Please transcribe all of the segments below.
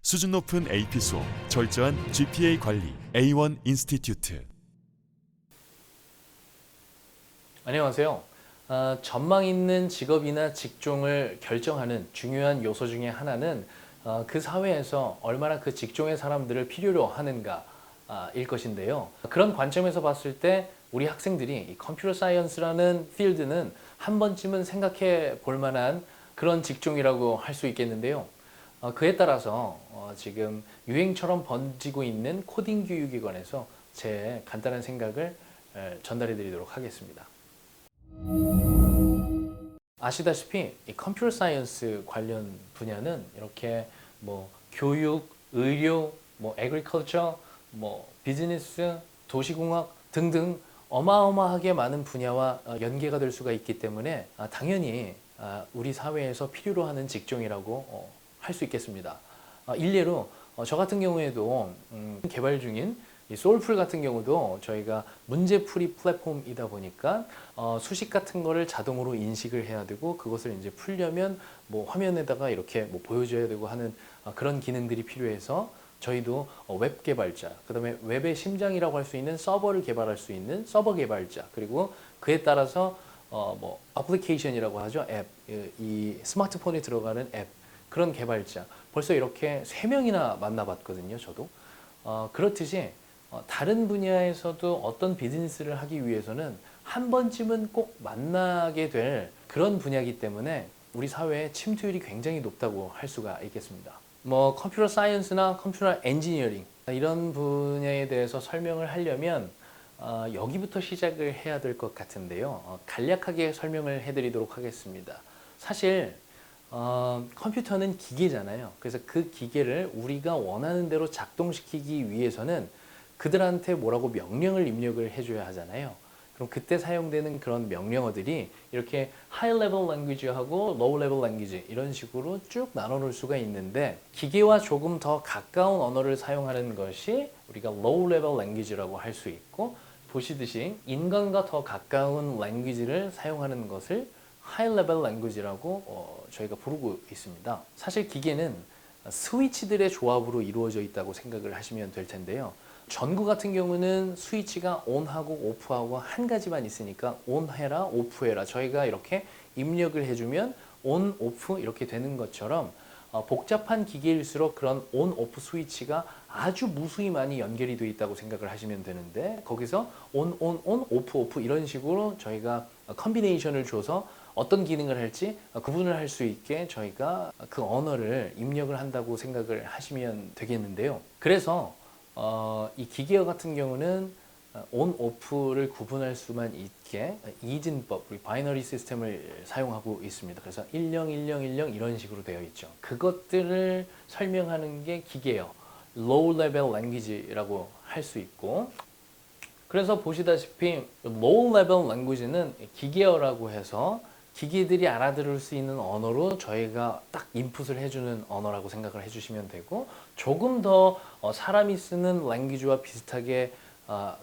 수준 높은 AP 수업, 철저한 GPA 관리, A1 인스티튜트. 안녕하세요. 전망 있는 직업이나 직종을 결정하는 중요한 요소 중에 하나는 그 사회에서 얼마나 그 직종의 사람들을 필요로 하는가 일 것인데요. 그런 관점에서 봤을 때 우리 학생들이 이 컴퓨터 사이언스라는 필드는 한 번쯤은 생각해 볼 만한 그런 직종이라고 할 수 있겠는데요. 그에 따라서 지금 유행처럼 번지고 있는 코딩 교육에 관해서 제 간단한 생각을 전달해 드리도록 하겠습니다. 아시다시피 이 컴퓨터 사이언스 관련 분야는 이렇게 뭐 교육, 의료, 뭐 에그리컬처, 뭐 비즈니스, 도시공학 등등 어마어마하게 많은 분야와 연계가 될 수가 있기 때문에 당연히 우리 사회에서 필요로 하는 직종이라고 할 수 있겠습니다. 일례로 저 같은 경우에도 개발 중인 이 소울풀 같은 경우도 저희가 문제풀이 플랫폼이다 보니까 수식 같은 거를 자동으로 인식을 해야 되고 그것을 이제 풀려면 뭐 화면에다가 이렇게 뭐 보여줘야 되고 하는 그런 기능들이 필요해서 저희도 웹 개발자, 그다음에 웹의 심장이라고 할 수 있는 서버를 개발할 수 있는 서버 개발자, 그리고 그에 따라서 뭐 어플리케이션이라고 하죠. 앱, 이 스마트폰에 들어가는 앱, 그런 개발자 벌써 이렇게 3명이나 만나봤거든요. 저도 그렇듯이 다른 분야에서도 어떤 비즈니스를 하기 위해서는 한 번쯤은 꼭 만나게 될 그런 분야이기 때문에 우리 사회의 침투율이 굉장히 높다고 할 수가 있겠습니다. 뭐 컴퓨터 사이언스나 컴퓨터 엔지니어링 이런 분야에 대해서 설명을 하려면 여기부터 시작을 해야 될 것 같은데요. 간략하게 설명을 해드리도록 하겠습니다. 사실 컴퓨터는 기계잖아요. 그래서 그 기계를 우리가 원하는 대로 작동시키기 위해서는 그들한테 뭐라고 명령을 입력을 해줘야 하잖아요. 그럼 그때 사용되는 그런 명령어들이 이렇게 high level language하고 low level language 이런 식으로 쭉 나눠 놓을 수가 있는데 기계와 조금 더 가까운 언어를 사용하는 것이 우리가 low level language라고 할 수 있고, 보시듯이 인간과 더 가까운 language를 사용하는 것을 high level language라고 저희가 부르고 있습니다. 사실 기계는 스위치들의 조합으로 이루어져 있다고 생각을 하시면 될 텐데요. 전구 같은 경우는 스위치가 ON하고 OFF하고 한 가지만 있으니까 ON 해라, OFF 해라. 저희가 이렇게 입력을 해주면 ON, OFF 이렇게 되는 것처럼 복잡한 기계일수록 그런 ON, OFF 스위치가 아주 무수히 많이 연결이 되어 있다고 생각을 하시면 되는데, 거기서 ON, ON, ON, OFF, OFF 이런 식으로 저희가 컨비네이션을 줘서 어떤 기능을 할지 구분을 할 수 있게 저희가 그 언어를 입력을 한다고 생각을 하시면 되겠는데요. 그래서 이 기계어 같은 경우는 on, off를 구분할 수만 있게 이진법, 우리 바이너리 시스템을 사용하고 있습니다. 그래서 10, 10, 10 이런 식으로 되어 있죠. 그것들을 설명하는 게 기계어, low level language라고 할 수 있고, 그래서 보시다시피 low level language는 기계어라고 해서 기계들이 알아들을 수 있는 언어로 저희가 딱 인풋을 해주는 언어라고 생각을 해주시면 되고, 조금 더 사람이 쓰는 랭귀지와 비슷하게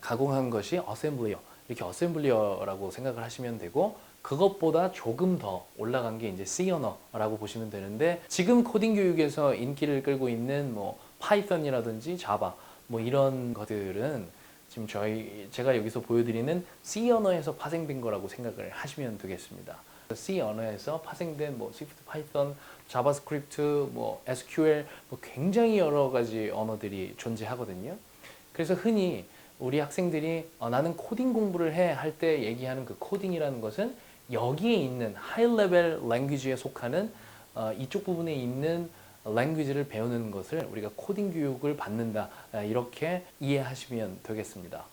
가공한 것이 어셈블리어, 이렇게 어셈블리어라고 생각을 하시면 되고, 그것보다 조금 더 올라간 게 이제 C 언어라고 보시면 되는데, 지금 코딩 교육에서 인기를 끌고 있는 뭐 파이썬이라든지 자바 뭐 이런 것들은 지금 제가 여기서 보여드리는 C 언어에서 파생된 거라고 생각을 하시면 되겠습니다. C 언어에서 파생된 뭐 스위프트, 파이썬, 자바스크립트, 뭐 SQL 뭐 굉장히 여러 가지 언어들이 존재하거든요. 그래서 흔히 우리 학생들이 나는 코딩 공부를 해 할 때 얘기하는 그 코딩이라는 것은 여기에 있는 하이 레벨 랭귀지에 속하는 이쪽 부분에 있는 랭귀지를 배우는 것을 우리가 코딩 교육을 받는다, 이렇게 이해하시면 되겠습니다.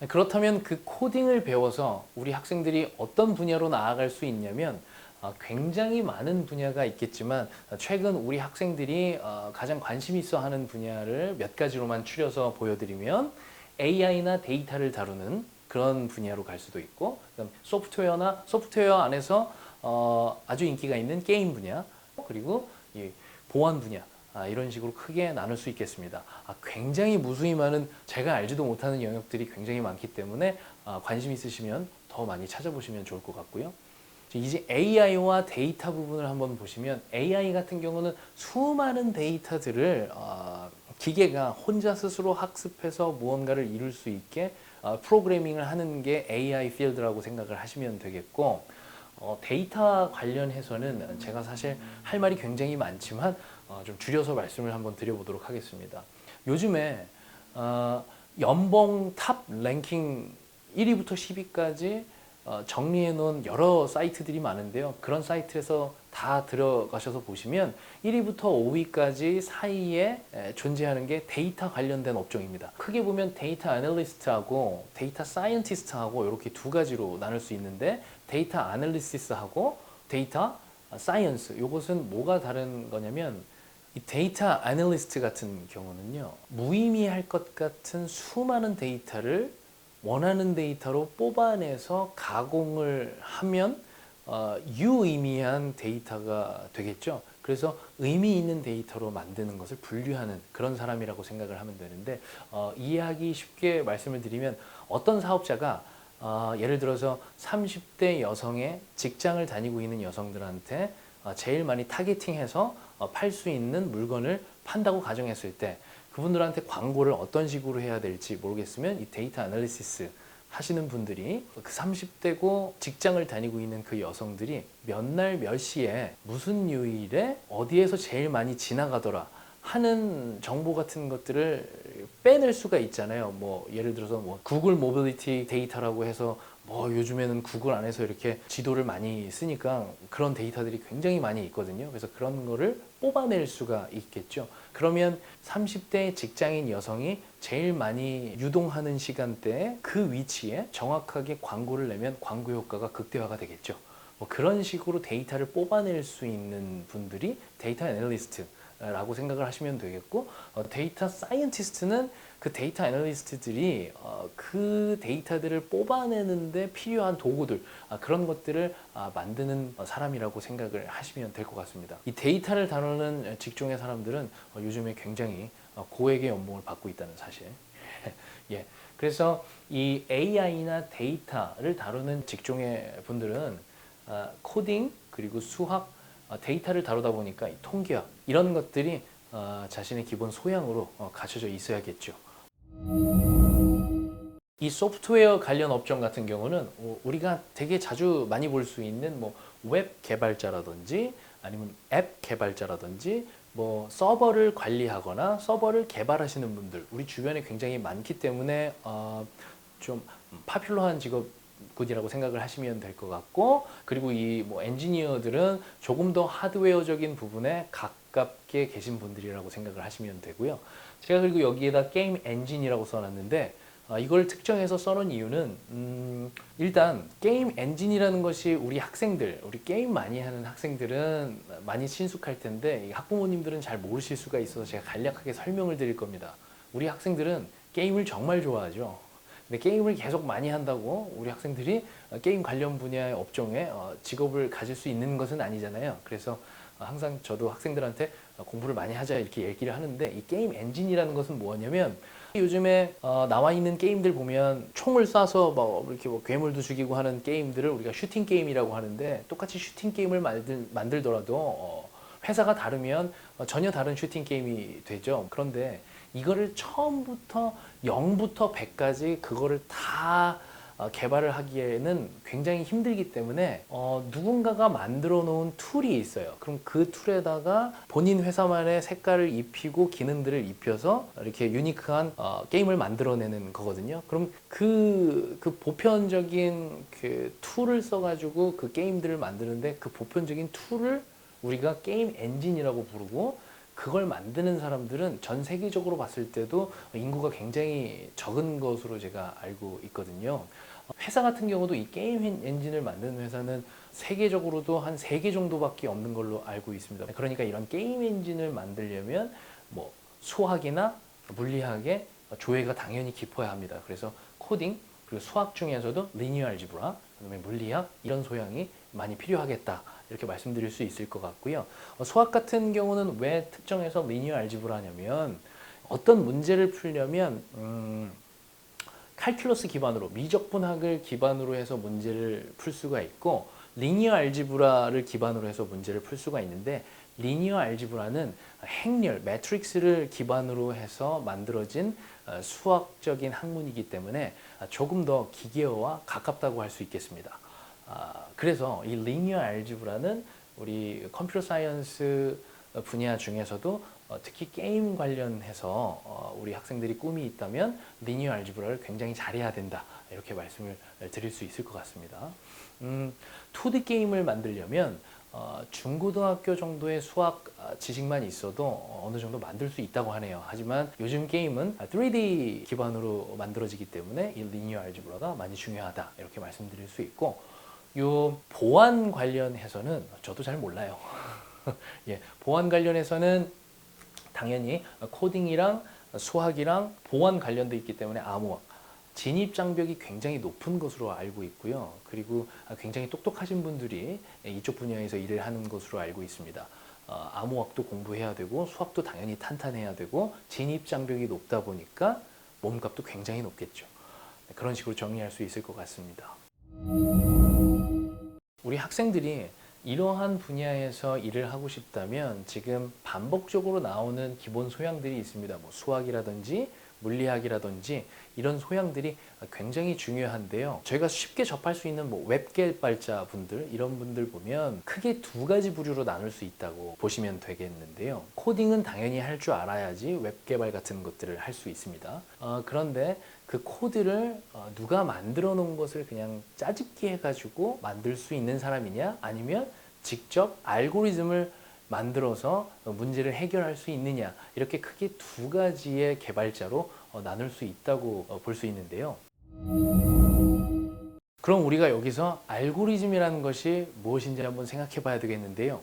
그렇다면 그 코딩을 배워서 우리 학생들이 어떤 분야로 나아갈 수 있냐면, 굉장히 많은 분야가 있겠지만 최근 우리 학생들이 가장 관심 있어 하는 분야를 몇 가지로만 추려서 보여드리면, AI나 데이터를 다루는 그런 분야로 갈 수도 있고, 그다음 소프트웨어 안에서 아주 인기가 있는 게임 분야, 그리고 이 보안 분야, 이런 식으로 크게 나눌 수 있겠습니다. 굉장히 무수히 많은 제가 알지도 못하는 영역들이 굉장히 많기 때문에 관심 있으시면 더 많이 찾아보시면 좋을 것 같고요. 이제 AI와 데이터 부분을 한번 보시면 AI 같은 경우는 수많은 데이터들을 기계가 혼자 스스로 학습해서 무언가를 이룰 수 있게 프로그래밍을 하는 게 AI 필드라고 생각을 하시면 되겠고, 데이터 관련해서는 제가 사실 할 말이 굉장히 많지만 좀 줄여서 말씀을 한번 드려보도록 하겠습니다. 요즘에 연봉 탑 랭킹 1위부터 10위까지 정리해 놓은 여러 사이트들이 많은데요. 그런 사이트에서 다 들어가셔서 보시면 1위부터 5위까지 사이에 존재하는 게 데이터 관련된 업종입니다. 크게 보면 데이터 애널리스트하고 데이터 사이언티스트하고 이렇게 두 가지로 나눌 수 있는데, 데이터 애널리시스하고 데이터 사이언스, 이것은 뭐가 다른 거냐면, 이 데이터 애널리스트 같은 경우는요, 무의미할 것 같은 수많은 데이터를 원하는 데이터로 뽑아내서 가공을 하면 유의미한 데이터가 되겠죠. 그래서 의미 있는 데이터로 만드는 것을 분류하는 그런 사람이라고 생각을 하면 되는데, 이해하기 쉽게 말씀을 드리면, 어떤 사업자가 예를 들어서 30대 여성의 직장을 다니고 있는 여성들한테 제일 많이 타겟팅해서 팔 수 있는 물건을 판다고 가정했을 때, 그분들한테 광고를 어떤 식으로 해야 될지 모르겠으면 이 데이터 애널리시스 하시는 분들이 그 30대고 직장을 다니고 있는 그 여성들이 몇 날 몇 시에 무슨 요일에 어디에서 제일 많이 지나가더라 하는 정보 같은 것들을 빼낼 수가 있잖아요. 뭐 예를 들어서 뭐 구글 모빌리티 데이터라고 해서 뭐 요즘에는 구글 안에서 이렇게 지도를 많이 쓰니까 그런 데이터들이 굉장히 많이 있거든요. 그래서 그런 거를 뽑아낼 수가 있겠죠. 그러면 30대 직장인 여성이 제일 많이 유동하는 시간대에 그 위치에 정확하게 광고를 내면 광고 효과가 극대화가 되겠죠. 뭐 그런 식으로 데이터를 뽑아낼 수 있는 분들이 데이터 애널리스트라고 생각을 하시면 되겠고, 데이터 사이언티스트는 그 데이터 애널리스트들이 그 데이터들을 뽑아내는데 필요한 도구들, 그런 것들을 만드는 사람이라고 생각을 하시면 될 것 같습니다. 이 데이터를 다루는 직종의 사람들은 요즘에 굉장히 고액의 연봉을 받고 있다는 사실. 예. 그래서 이 AI나 데이터를 다루는 직종의 분들은 코딩 그리고 수학, 데이터를 다루다 보니까 이 통계학 이런 것들이 자신의 기본 소양으로 갖춰져 있어야겠죠. 이 소프트웨어 관련 업종 같은 경우는 우리가 되게 자주 많이 볼 수 있는 뭐 웹 개발자라든지 아니면 앱 개발자라든지 뭐 서버를 관리하거나 서버를 개발하시는 분들, 우리 주변에 굉장히 많기 때문에 좀 파퓰러한 직업군이라고 생각을 하시면 될 것 같고, 그리고 이 뭐 엔지니어들은 조금 더 하드웨어적인 부분에 가깝게 계신 분들이라고 생각을 하시면 되고요. 제가 그리고 여기에다 게임 엔진이라고 써놨는데, 이걸 특정해서 써놓은 이유는 일단 게임 엔진이라는 것이 우리 학생들, 우리 게임 많이 하는 학생들은 많이 친숙할 텐데 학부모님들은 잘 모르실 수가 있어서 제가 간략하게 설명을 드릴 겁니다. 우리 학생들은 게임을 정말 좋아하죠. 근데 게임을 계속 많이 한다고 우리 학생들이 게임 관련 분야의 업종에 직업을 가질 수 있는 것은 아니잖아요. 그래서 항상 저도 학생들한테 공부를 많이 하자 이렇게 얘기를 하는데, 이 게임 엔진이라는 것은 뭐냐면, 요즘에 나와 있는 게임들 보면 총을 쏴서 뭐 이렇게 뭐 괴물도 죽이고 하는 게임들을 우리가 슈팅 게임이라고 하는데, 똑같이 슈팅 게임을 만들더라도 회사가 다르면 전혀 다른 슈팅 게임이 되죠. 그런데 이거를 처음부터 0부터 100까지 그거를 다 개발을 하기에는 굉장히 힘들기 때문에 누군가가 만들어 놓은 툴이 있어요. 그럼 그 툴에다가 본인 회사만의 색깔을 입히고 기능들을 입혀서 이렇게 유니크한 게임을 만들어내는 거거든요. 그럼 그 보편적인 그 툴을 써가지고 그 게임들을 만드는데, 그 보편적인 툴을 우리가 게임 엔진이라고 부르고, 그걸 만드는 사람들은 전 세계적으로 봤을 때도 인구가 굉장히 적은 것으로 제가 알고 있거든요. 회사 같은 경우도 이 게임 엔진을 만드는 회사는 세계적으로도 한 3개 정도밖에 없는 걸로 알고 있습니다. 그러니까 이런 게임 엔진을 만들려면 뭐 수학이나 물리학에 조예가 당연히 깊어야 합니다. 그래서 코딩 그리고 수학 중에서도 리니어 알지브라, 그다음에 물리학 이런 소양이 많이 필요하겠다, 이렇게 말씀드릴 수 있을 것 같고요. 수학 같은 경우는 왜 특정해서 리니어 알지브라냐면, 어떤 문제를 풀려면 칼큘러스 기반으로, 미적분학을 기반으로 해서 문제를 풀 수가 있고, 리니어 알지브라를 기반으로 해서 문제를 풀 수가 있는데 리니어 알지브라는 행렬, 매트릭스를 기반으로 해서 만들어진 수학적인 학문이기 때문에 조금 더 기계어와 가깝다고 할 수 있겠습니다. 그래서 이 리니어 알지브라는 우리 컴퓨터 사이언스 분야 중에서도 특히 게임 관련해서 우리 학생들이 꿈이 있다면 리니어 알지브라를 굉장히 잘해야 된다. 이렇게 말씀을 드릴 수 있을 것 같습니다. 2D 게임을 만들려면 중고등학교 정도의 수학 지식만 있어도 어느 정도 만들 수 있다고 하네요. 하지만 요즘 게임은 3D 기반으로 만들어지기 때문에 이 리니어 알지브라가 많이 중요하다. 이렇게 말씀드릴 수 있고 요 보안 관련해서는 저도 잘 몰라요. 예, 보안 관련해서는 당연히 코딩이랑 수학이랑 보안 관련돼 있기 때문에 암호학 진입 장벽이 굉장히 높은 것으로 알고 있고요. 그리고 굉장히 똑똑하신 분들이 이쪽 분야에서 일을 하는 것으로 알고 있습니다. 암호학도 공부해야 되고 수학도 당연히 탄탄해야 되고 진입 장벽이 높다 보니까 몸값도 굉장히 높겠죠. 그런 식으로 정리할 수 있을 것 같습니다. 우리 학생들이 이러한 분야에서 일을 하고 싶다면 지금 반복적으로 나오는 기본 소양들이 있습니다. 뭐 수학이라든지 물리학이라든지 이런 소양들이 굉장히 중요한데요. 저희가 쉽게 접할 수 있는 뭐 웹 개발자 분들 이런 분들 보면 크게 두 가지 부류로 나눌 수 있다고 보시면 되겠는데요. 코딩은 당연히 할 줄 알아야지 웹 개발 같은 것들을 할 수 있습니다. 그런데 그 코드를 누가 만들어 놓은 것을 그냥 짜집기 해가지고 만들 수 있는 사람이냐 아니면 직접 알고리즘을 만들어서 문제를 해결할 수 있느냐 이렇게 크게 두 가지의 개발자로 나눌 수 있다고 볼 수 있는데요. 그럼 우리가 여기서 알고리즘이라는 것이 무엇인지 한번 생각해 봐야 되겠는데요.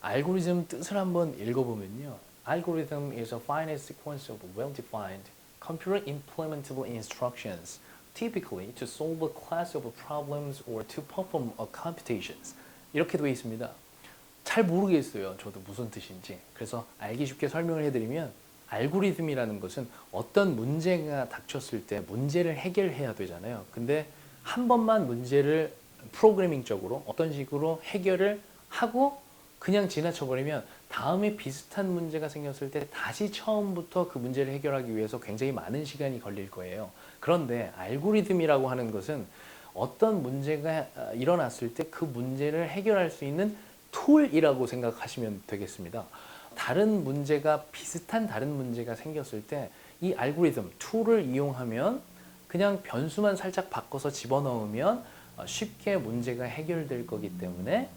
알고리즘 뜻을 한번 읽어보면요. Algorithm is a finite sequence of well-defined computer implementable instructions typically to solve a class of problems or to perform a computations 이렇게 되어 있습니다. 잘 모르겠어요. 저도 무슨 뜻인지. 그래서 알기 쉽게 설명을 해드리면 알고리즘이라는 것은 어떤 문제가 닥쳤을 때 문제를 해결해야 되잖아요. 근데 한 번만 문제를 프로그래밍적으로 어떤 식으로 해결을 하고 그냥 지나쳐버리면 다음에 비슷한 문제가 생겼을 때 다시 처음부터 그 문제를 해결하기 위해서 굉장히 많은 시간이 걸릴 거예요. 그런데 알고리즘이라고 하는 것은 어떤 문제가 일어났을 때 그 문제를 해결할 수 있는 툴이라고 생각하시면 되겠습니다. 비슷한 다른 문제가 생겼을 때 이 알고리즘, 툴을 이용하면 그냥 변수만 살짝 바꿔서 집어넣으면 쉽게 문제가 해결될 거기 때문에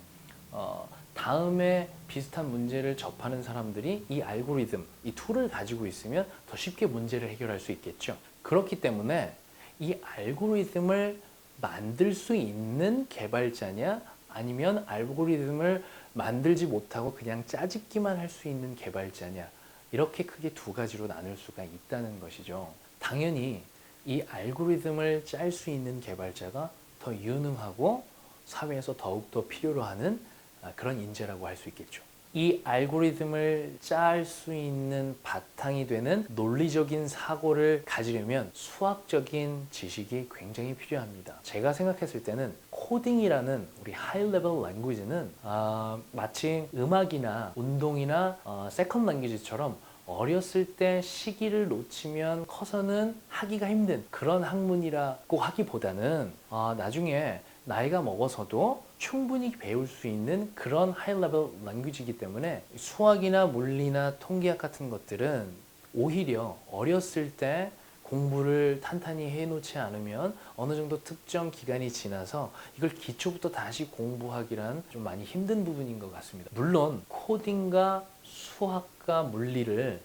다음에 비슷한 문제를 접하는 사람들이 이 알고리즘, 이 툴을 가지고 있으면 더 쉽게 문제를 해결할 수 있겠죠. 그렇기 때문에 이 알고리즘을 만들 수 있는 개발자냐 아니면 알고리즘을 만들지 못하고 그냥 짜집기만 할 수 있는 개발자냐 이렇게 크게 두 가지로 나눌 수가 있다는 것이죠. 당연히 이 알고리즘을 짤 수 있는 개발자가 더 유능하고 사회에서 더욱더 필요로 하는 그런 인재라고 할 수 있겠죠. 이 알고리즘을 짤 수 있는 바탕이 되는 논리적인 사고를 가지려면 수학적인 지식이 굉장히 필요합니다. 제가 생각했을 때는 코딩이라는 우리 하이 레벨 랭귀지는 마치 음악이나 운동이나 세컨드 랭귀지처럼 어렸을 때 시기를 놓치면 커서는 하기가 힘든 그런 학문이라고 하기보다는 나중에 나이가 먹어서도 충분히 배울 수 있는 그런 하이 레벨 랭귀지이기 때문에 수학이나 물리나 통계학 같은 것들은 오히려 어렸을 때 공부를 탄탄히 해놓지 않으면 어느 정도 특정 기간이 지나서 이걸 기초부터 다시 공부하기란 좀 많이 힘든 부분인 것 같습니다. 물론 코딩과 수학과 물리를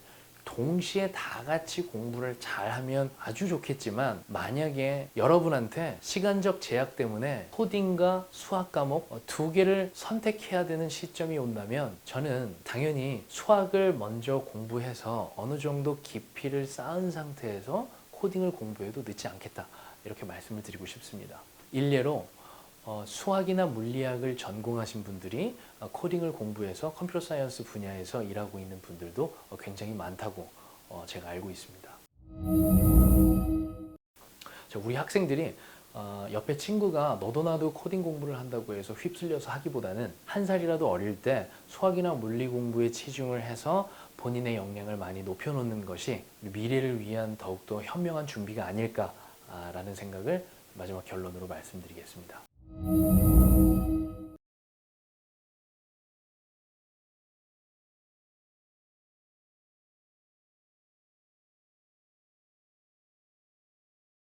동시에 다 같이 공부를 잘하면 아주 좋겠지만 만약에 여러분한테 시간적 제약 때문에 코딩과 수학 과목 두 개를 선택해야 되는 시점이 온다면 저는 당연히 수학을 먼저 공부해서 어느 정도 깊이를 쌓은 상태에서 코딩을 공부해도 늦지 않겠다 이렇게 말씀을 드리고 싶습니다. 일례로 수학이나 물리학을 전공하신 분들이 코딩을 공부해서 컴퓨터 사이언스 분야에서 일하고 있는 분들도 굉장히 많다고 제가 알고 있습니다. 우리 학생들이 옆에 친구가 너도 나도 코딩 공부를 한다고 해서 휩쓸려서 하기보다는 한 살이라도 어릴 때 수학이나 물리 공부에 치중을 해서 본인의 역량을 많이 높여놓는 것이 미래를 위한 더욱더 현명한 준비가 아닐까라는 생각을 마지막 결론으로 말씀드리겠습니다.